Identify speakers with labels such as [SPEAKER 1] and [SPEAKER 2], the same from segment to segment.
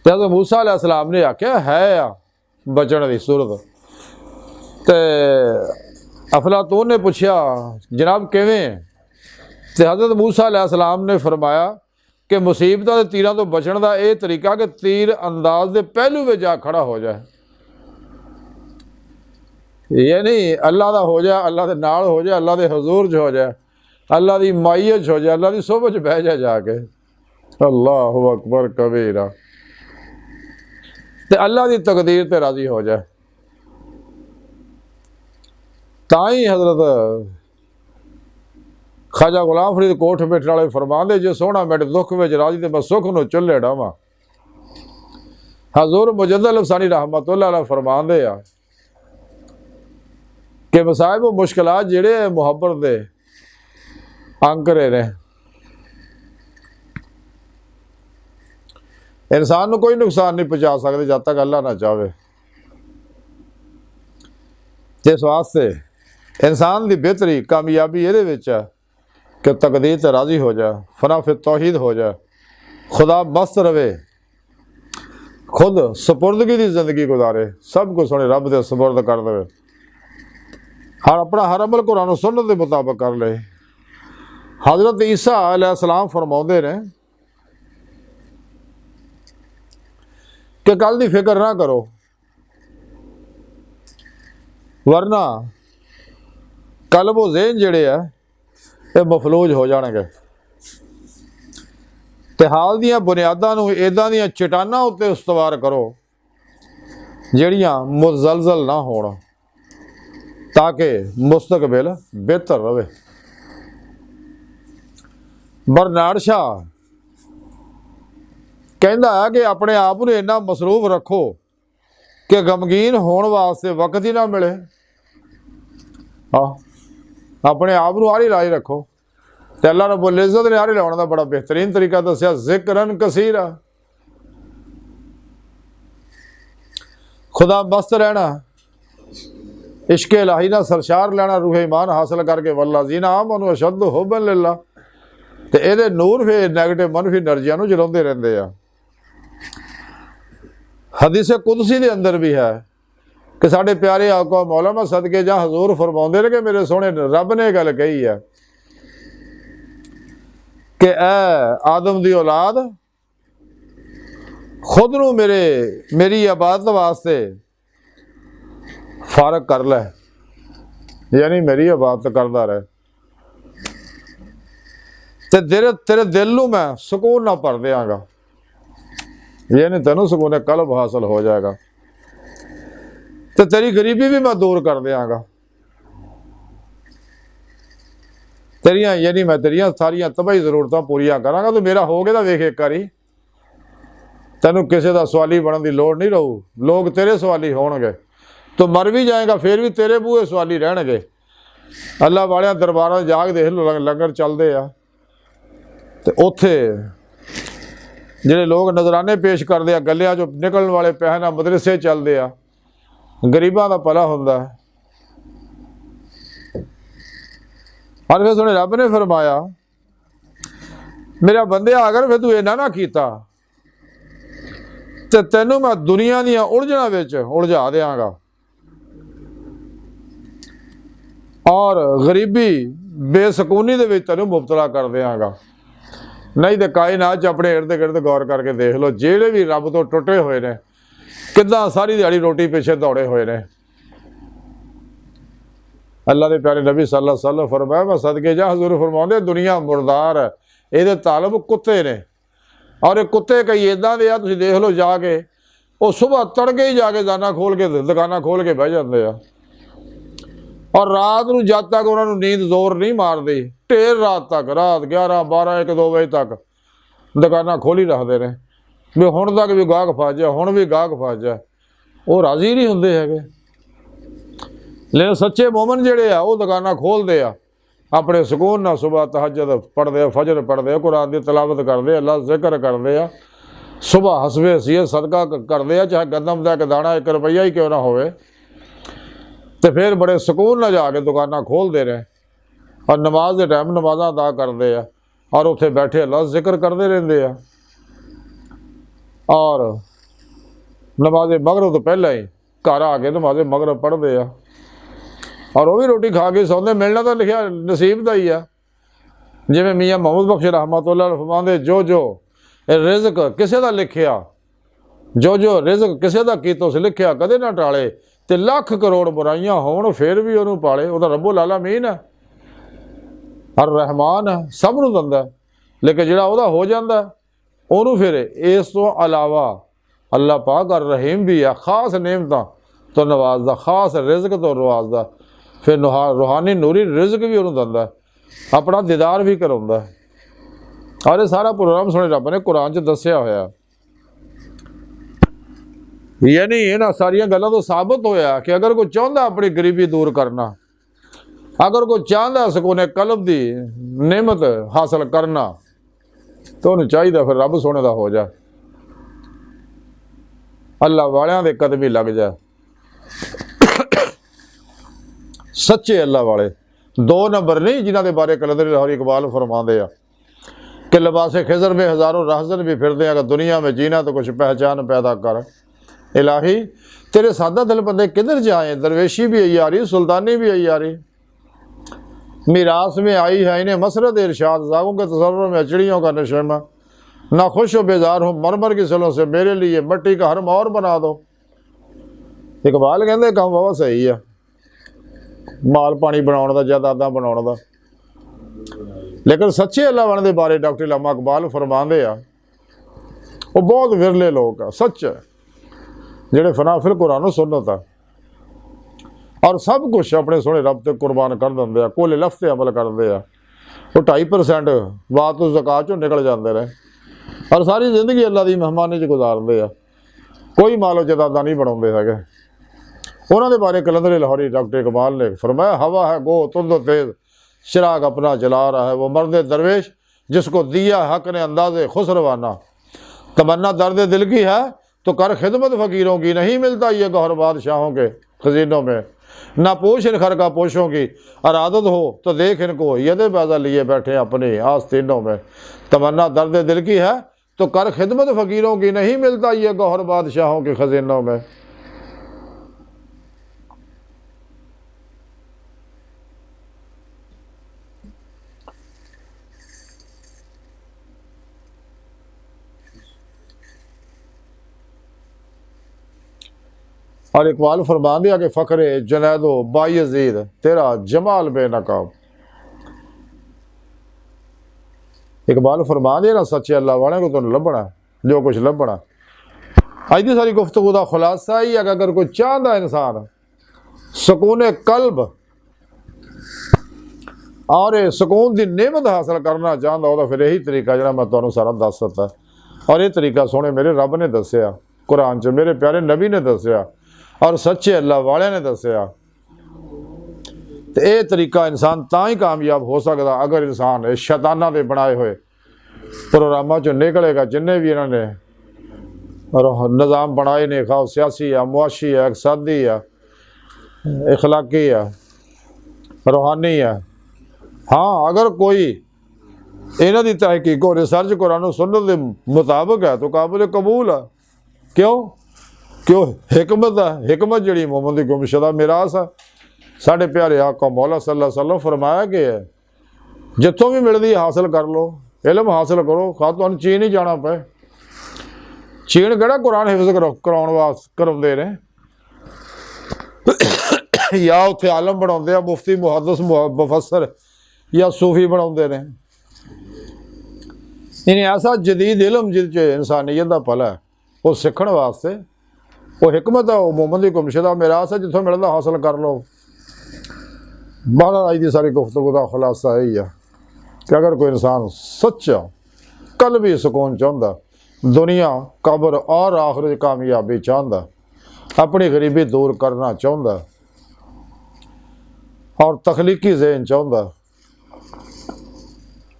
[SPEAKER 1] तो हज़रत मूसा अलैहिस्सलाम ने आख्या है आ बचन की सूरत। तो अफलातून ने पूछा जनाब किवें? तो हज़रत मूसा अलैहिस्सलाम ने फरमाया कि मुसीबतों के तीरों तो बचन का यह तरीका कि तीर अंदाज के पहलू में जा खड़ा हो जाए। ये नहीं अल्लाह का हो जाए, अल्लाह के नाल हो जाए, अल्लाह के हजूर च हो जाए, अल्लाह की माईयत हो जाए, अल्लाह की सोबत च बह जाए जाके। अल्लाहु अकबर कबीरा। ते अल्लाह की तकदीर ते राजी हो जाए। ताई हजरत ख्वाजा गुलाम फरीद कोठ बैठने वाले फरमाते जो सोहना मेरे दुख में राजी ते मैं सुख नूं चुल्हे डावां। हजूर मुजद्दद अफसानी रहमतुल्लाह अलैह फरमाते आ कि मसाइब मुश्किलात जिहड़े मुहब्बत दे अंकरे ने, इंसान को कोई नुकसान नहीं पहुँचा सकते जब तक अल्लाह ना चाहे। इस वास्ते इंसान की बेहतरी कामयाबी ये है कि तकदीर से राजी हो जाए, फना फिर तौहीद हो जाए, खुदा मस्त रवे, खुद सपुर्दगी की जिंदगी गुजारे, सब कुछ सोने रब के सपुर्द कर दे, हर अमल कुरान सुन्नत के मुताबिक कर ले। हजरत ईसा अलैहिस्सलाम फरमाते ने कि कल की फिक्र ना करो वरना कल वो ज़हन जिहड़े आ ये मफलूज हो जाएंगे। तो हाल दियाँ बुनियादां नूं इदां दियां चट्टानां उत्ते उस्तवार करो जिहड़ियां मुज़लज़ल ना होण, ताकि मुस्तकबिल बेहतर रहे। बरनार्ड शाह कहता है कि अपने आप को इन्ना मसरूफ रखो कि गमगीन होने वास्ते वक्त ही ना मिले। हाँ, अपने आप को आरी लाई रखो। तो अल्लाह रब्बुल इज़्ज़त ने आरी लाने का बड़ा बेहतरीन तरीका दसिया, ज़िक्रन कसीरा, खुदा मस्त रहना, इश्क इलाही ना सरशार लेना, रूह ईमान हासिल करके वल्लज़ीना आमनू अशद्दु हुब्बन लिल्लाह। तो ये नूर फिर नैगेटिव मनफी एनर्जियां नूं जलाउंदे रहंदे आ। हदीस कुदसी दे अंदर भी है कि साढ़े प्यारे आका मौलाना सदके जा हजूर फरमाउंदे ने कि मेरे सोहने रब ने गल कही है कि ऐ आदम दी औलाद खुद नूं मेरी इबादत वास्ते फारग कर लै, यानी मेरी इबादत करता रहे, ते तेरे दिल नूं मैं सुकून ना भर देंगा, यानी तेनों सुकून कल्ब हासिल हो जाएगा, तो तेरी गरीबी भी मैं दूर कर देंगा, तेरिया यानी मैं तेरिया सारिया तबाही जरूरतां पूरियां करांगा। तो मेरा हो गया तो वेख एक बारी, तेनों किसी का सवाली बनने की लोड़ नहीं रहू, लोग तेरे सवाली होणगे, तो मर भी जाएगा फिर भी तेरे बूहे सवाली रहणगे। अल्लाह वाले दरबार जाग देख लो, लंगर चलते आ, तो उत्थे जिहड़े लोग नजराने पेश करते हैं, गलियां चो निकलने वाले पैसे मदरसे चलते आ, गरीबां दा भला हुंदा है। और फिर सुने रब ने फरमाया मेरा बंदे अगर फिर तू इन्ना ना कीता तो तेनों मैं दुनिया दियां उलझना विच उलझा देंगा और गरीबी बेसकूनी दे विच तेनों मुबतला कर देंगा। नहीं तो कायनात अपने इर्द गिर्द गौर करके देख लो, जेड़े भी रब तो टुटे हुए ने किदां सारी दिहाड़ी रोटी पिछे दौड़े हुए ने। अल्लाह के प्यारे नबी सल्लल्लाहु अलैहि वसल्लम फरमाया मैं सदके जा हजूर फरमाते दुनिया मुर्दार है, ये तालब कुत्ते ने, और ये कुत्ते कई इदां दे आ तुसीं देख लो जाके, वो सुबह तड़के ही जाके दाना खोल के दुकाना खोल के बह जाते हैं, और रात को जब तक उन्होंने नींद जोर नहीं मारती ढेर रात तक, रात 11, 12, 1, 2 बजे तक दुकाना खोली रखते हैं भी हुण तक भी गाहक फस जाए, हुण भी गाहक फस जाए, वो राजी नहीं होंदे हैगे। लेकिन सच्चे मोमन जिहड़े आ वो दुकाना खोलते आ अपने सुकून नाल, सुबह तहज्जुद पढ़ते, फजर पढ़ते, कुरान की तलावत करते, अल्लाह जिक्र करते आ, सुबह हसबे हसीयत सदका करते आ, चाहे गंदम का एक दाना 1 रुपया ही क्यों ना होवे, तो फिर बड़े सुकून नाल जाके दुकाना खोलते रहे और नमाज के टाइम नमाजा अदा करते हैं और उत्थे बैठे अल्लाह जिक्र करते रहते हैं। और नमाज मगरब तो पहले ही घर आके नमाज मगरब पढ़ते आ और वह भी रोटी खा के सौंदे। मिलना तो लिखा नसीब का ही आ। जिमें मियाँ मुहम्मद बख्श रहमतुल्लाह अलैह फरमांदे जो जो रिज़्क किसी का लिखिया, जो जो रिज़्क किसी का कीता उस लिखिया कदे ना टाले, तो लख करोड़ बुराइयां होण फिर भी उन्होंने पाले। वह रब्बुल आलमीन है, अर रहमान है, सब नूं दिंदा। लेकिन जिहड़ा उहदा हो जाता उन्होंने फिर इस तो अलावा अल्लाह पाक अर रहीम भी है, खास नेमतां तो नवाजदा, खास रिज़्क तो नवाजदा, फिर रूहानी नूरी रिज़्क भी उन्होंने दिंदा, अपना दीदार भी कराउंदा। और ये सारा प्रोग्राम सुने रब ने कुरान च दस्सिया होया। यानी इन्हां सारियां गल्लां तो साबित होया कि अगर कोई चाहुंदा अपनी गरीबी दूर करना, अगर कोई चाहता सुकूने कल्ब की नेमत हासिल करना, तो उन्हें चाहिए फिर रब सोने का हो जाए, अल्लाह वालियां दे कदमी लग जाए। सच्चे अल्लाह वाले दो नंबर नहीं, जिन्हों के बारे कलंदर लाहौरी इकबाल फरमाते हैं कि लिबासे खिजर में हज़ारों रहज़न भी फिरते हैं, अगर दुनिया में जीना तो कुछ पहचान पैदा कर। इलाही तेरे सादा दिल बंदे किधर जाए, दरवेशी भी आई आ रही, सुल्तानी भी आई आ रही, मीरास में आई है इन्हें मसरत इरशाद, जागों के तसव्वुर में चिड़ियों का नशेमा, ना खुश हो बेजार हूँ मरमर की सिलों से, मेरे लिए मिट्टी का हरम और बना दो। इकबाल कहते काम बहुत सही है, माल पानी बनाने का, जायदादां बनाने का। लेकिन सच्चे अल्लाह वाले के बारे डॉक्टर अल्लामा इकबाल फरमाते हैं वो बहुत विरले लोग आ, सच है, जिहड़े फनाफिल कुरान सुन्नत है और सब कुछ अपने सोहने रब ते कुर्बान कर देंगे, कोले लफ्ज़ अमल करते हैं। वो 2.5% वात तो ज़कात चों निकल जाते रहे और सारी जिंदगी अल्लाह की मेहमानी च गुजारते हैं, कोई मालो जायदादां नहीं बनाते है। उन्होंने बारे कलंदर लाहौरी डॉक्टर इकबाल ने फरमाया हवा है गो तुंद तेज़, चिराग अपना जला रहा है वो मर्द दरवेश, जिसको दिया हक ने अंदाज़े खुसरवाना, तमन्ना दर्द दिल की है तो कर खिदमत फ़कीरों की, नहीं मिलता ये गौहर बादशाहों के खजीनों में, ना पूछ इन खर का पोशों की, और आदत हो तो देख इनको यदे पैदा लिए बैठे अपनी आस्तीनों में, तमन्ना दर्द दिल की है तो कर खिदमत फ़कीरों की, नहीं मिलता ये गौहर बादशाहों के खजीनों में। और इकबाल फरमा दिया कि फ़ख्रे जुनैदो बायज़ीद तेरा जमाल बेनकाब। इकबाल फरमा दिया ना सच्चे अल्लाह वाले को तो लभना जो कुछ लभना। अज की सारी गुफ्तगू का खुलासा ही है कि अगर कोई चाहता इंसान सुकून कल्ब और सुकून की नेमत हासिल करना चाहता हो, तो फिर यही तरीका जो मैं तुम्हें सारा दस दिता। और ये तरीका सोने मेरे रब ने दसिया कुरान च, मेरे प्यारे नबी ने दसिया और सच्चे अल्लाह वाले ने दसिया। तो यह तरीका इंसान तां ही कामयाब हो सकता अगर इंसान शैताना के बनाए हुए प्रोग्रामों चो निकलेगा। जिन्हें भी इन्होंने निज़ाम बनाए ने, खाओ सियासी है, मुआशी है, इकसादी है, इखलाकी है, रूहानी है। हाँ, अगर कोई इन्हों की तहकीक और रिसर्च कुरान सुन्नत के मुताबिक है तो काबिल कबूल है। क्यों? क्यों? हिकमत है, हिकमत जी मोहम्मद की गुमशुदा मिरास है। साढ़े प्यारे आका मौला सल्लल्लाहु अलैहि वसल्लम फरमाया कि जितों भी मिलती हासिल कर लो, इलम हासिल करो, खा तुहानूं चीन ही जाना पे। चीन किहड़ा कुरान हिफ्ज़ कराउण वास्ते कराउंदे ने, या उत्थे आलम बनाउंदे आ, मुफ्ती मुहद्दिस मुफस्सर या सूफी बनाउंदे ने। इन्हें ऐसा जदीद इलम जिस इंसानियत का भला है वो सीखण वास्ते, वो हिकमत है, वो मोहम्मद की गुमशुदा मिरास है, जितों मिलता हासिल कर लो। बहरहाल अज की सारी गुफ्तगू का खुलासा यही है कि अगर कोई इंसान सच्चा कल भी सुकून चाहता, दुनिया कब्र और आखिरत कामयाबी चाहता, अपनी गरीबी दूर करना चाहता और तखलीकी ज़हन चाहता,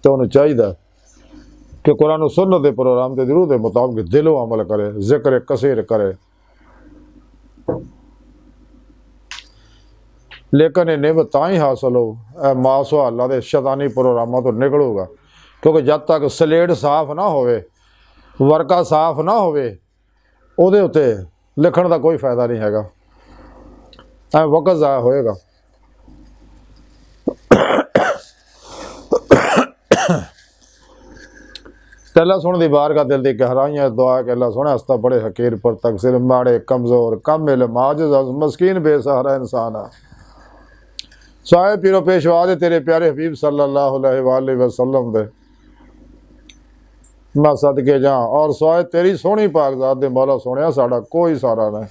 [SPEAKER 1] तो उन्हें चाहिए कि कुरान सुन्नत के प्रोग्राम के जरूर के मुताबिक दिलों अमल करे, जिक्र कसीर करे। लेकिन ये निब तां ही हासिल हो मासो अल्लाह के शैतानी प्रोग्रामों तो निकलूगा, क्योंकि जब तक सलेट साफ ना होवे, वर्का साफ ना होवे, उहदे उत्ते लिखण का कोई फायदा नहीं हैगा, ऐ वक्त ज़ाया होएगा। अल्लाह सुन दी बार का दिल की गहराइयाँ दुआ के अल्लाह सुने हस्ता बड़े हकीर पर तकसीर माड़े कमज़ोर कम इल्म आजिज़ मस्कीन बेसहारा इंसान है। साए पीरो पेशवा दे तेरे प्यारे हबीब सल्लल्लाहु अलैहि वसल्लम दे मैं सदके जा, और स्वाए तेरी सोहनी पाकज़ात दे मौला सोने साड़ा कोई सारा नहीं,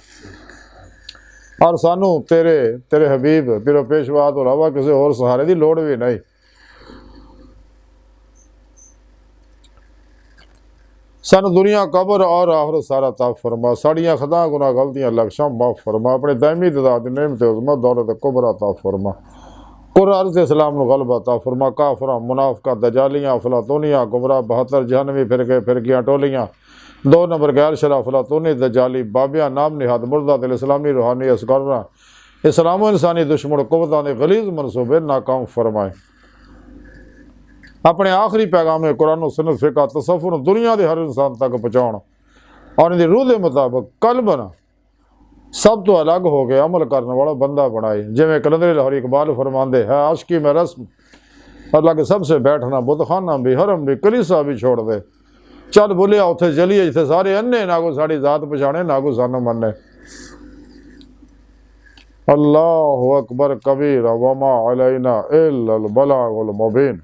[SPEAKER 1] और सानू तेरे तेरे हबीब पीरो पेशवा तो इलावा किसी होर सहारे की लोड़ भी नहीं। सानू दुनिया कबर और आखिरत सारा ताब फरमा, साड़ियाँ खता गुनाह गलतियाँ लक्ष्यां माफ फरमा, अपने दायमी दाद नेमत उज़्मा दौलत कुबरा ताब फरमा, कुरान से इस्लाम नु गलबा ताब फरमा, काफरा मुनाफिका दजालियाँ अफलातूनियाँ गुमराह 72 जहनवी फिरकियाँ टोलियाँ 2 नंबर गैर शरा अफलातूनी दजाली बाबिया नाम निहाद मुर्दा दिल इस्लामी रूहानी असगर्रा इस्लाम इंसानी दुश्मन कुव्वतां दे गलीज़ मनसूबे नाकाम फरमाए। अपने आखिरी पैगाम कुरान सुन्नत फ़िक़्ह तसव्वुफ़ दुनिया के हर इंसान तक पहुँचाउण और इनकी रूह के मुताबिक कल्बन सब तो अलग हो के अमल करने वाला बंदा बनाए। जिमें कलंदर लाहौरी इकबाल फरमाते है आशिकी में रस्म अल्लाह के सबसे बैठना, बुतखाना भी हरम भी कलीसा भी छोड़ दे, चल बोलिया उत्थे चलिए जिथे सारे अन्ने ना को साड़ी जात पछाणे ना को सानू मन्ने। अल्लाहु अकबर कबीर वमा अलैना इल्लल बलागुल मुबीन।